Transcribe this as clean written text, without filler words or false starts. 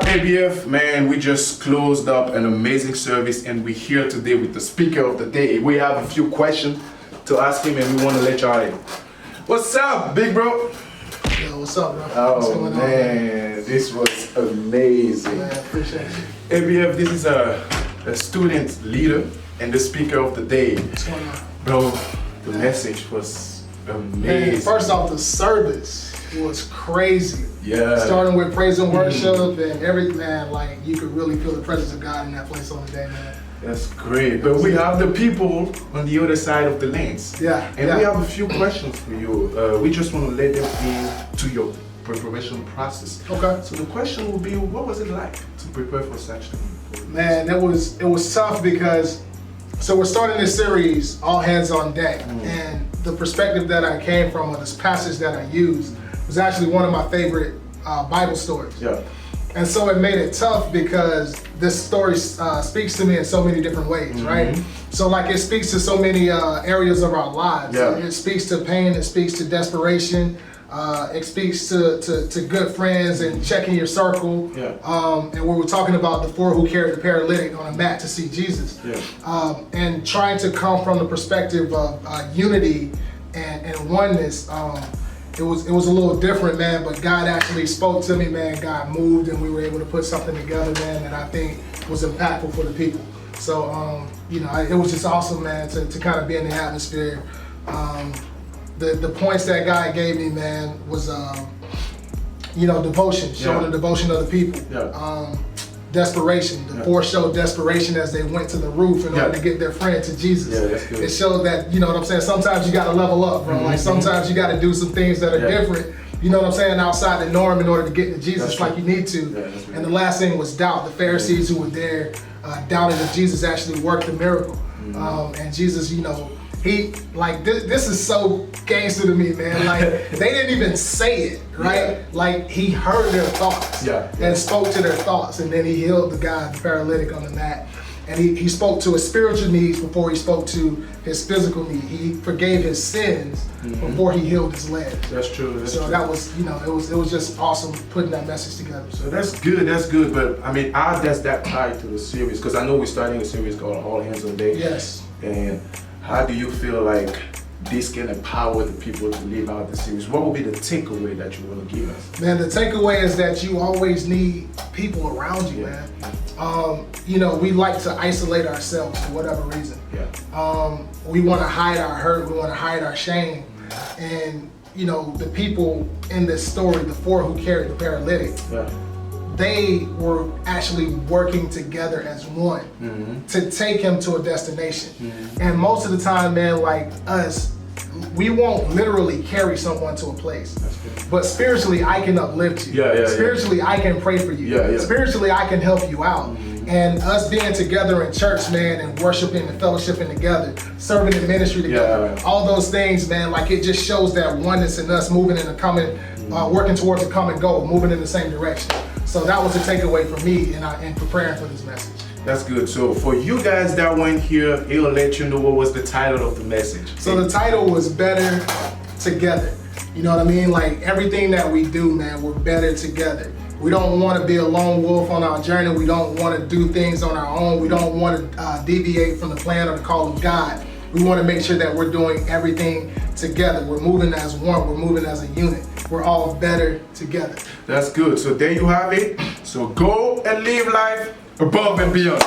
ABF, man, we just closed up an amazing service and we're here today with the speaker of the day. We have a few questions to ask him and we want to let y'all in. What's up, big bro? Yo, what's up, bro? Oh, what's going man, this was amazing. Man, appreciate you. ABF, this is a student leader and the speaker of the day. What's going on? Bro, the message was amazing. Man, first off, the service was crazy. Yeah. Starting with praise and worship and everything, man, like you could really feel the presence of God in that place on the day, man. That's great. But we have the people on the other side of the lanes. Yeah. And we have a few questions for you. We just want to let them in to your preparation process. Okay. So the question will be, what was it like to prepare for such thing? Man, it was tough because, so we're starting this series, All Hands on Deck, and the perspective that I came from, or this passage that I used, was actually one of my favorite Bible stories. Yeah. And so it made it tough because this story speaks to me in so many different ways, right? So like it speaks to so many areas of our lives. Yeah. It speaks to pain, it speaks to desperation, it speaks to good friends and checking your circle. Yeah. And we were talking about the four who carried the paralytic on a mat to see Jesus. Yeah. And trying to come from the perspective of unity and oneness. It was a little different, man, but God actually spoke to me, man. God moved and we were able to put something together, man, that I think was impactful for the people. So, you know, it was just awesome, man, to kind of be in the atmosphere. The points that God gave me, man, was, you know, devotion, showing the devotion of the people. Yeah. Desperation. The four showed desperation as they went to the roof in order to get their friend to Jesus. Yeah, that's good. It showed that, you know what I'm saying, sometimes you gotta level up, bro. Like sometimes you gotta do some things that are different, you know what I'm saying, outside the norm in order to get to Jesus like you need to. Yeah, and the last thing was doubt. The Pharisees who were there doubted if Jesus actually worked the miracle. And Jesus, you know, he, like, this is so gangster to me, man. Like, they didn't even say it, right? Like, he heard their thoughts and spoke to their thoughts. And then he healed the guy, the paralytic, on the mat. And he spoke to his spiritual needs before he spoke to his physical need. He forgave his sins before he healed his leg. That's true. That's so true. that was, you know, it was just awesome putting that message together. So that's good. But I mean, how does that tie to the series? Because I know we're starting a series called All Hands on Deck. Yes. And how do you feel like this can empower the people to live out the series? What would be the takeaway that you want to give us? Man, the takeaway is that you always need people around you, man. You know, we like to isolate ourselves for whatever reason. We want to hide our hurt, we want to hide our shame. And, you know, the people in this story, the four who carried the paralytic, they were actually working together as one to take him to a destination. And most of the time, man, like us, we won't literally carry someone to a place. But spiritually, I can uplift you. Spiritually, I can pray for you. Spiritually, I can help you out. And us being together in church, man, and worshiping and fellowshipping together, serving in ministry together, all those things, man, like it just shows that oneness in us moving in a common, working towards a common goal, moving in the same direction. So that was a takeaway for me in preparing for this message. That's good. So for you guys that weren't here, he'll let you know what was the title of the message. So the title was Better Together. You know what I mean? Like everything that we do, man, we're better together. We don't want to be a lone wolf on our journey. We don't want to do things on our own. We don't want to deviate from the plan or the call of God. We want to make sure that we're doing everything together. We're moving as one. We're moving as a unit. We're all better together. That's good. So there you have it. So go and live life above and beyond.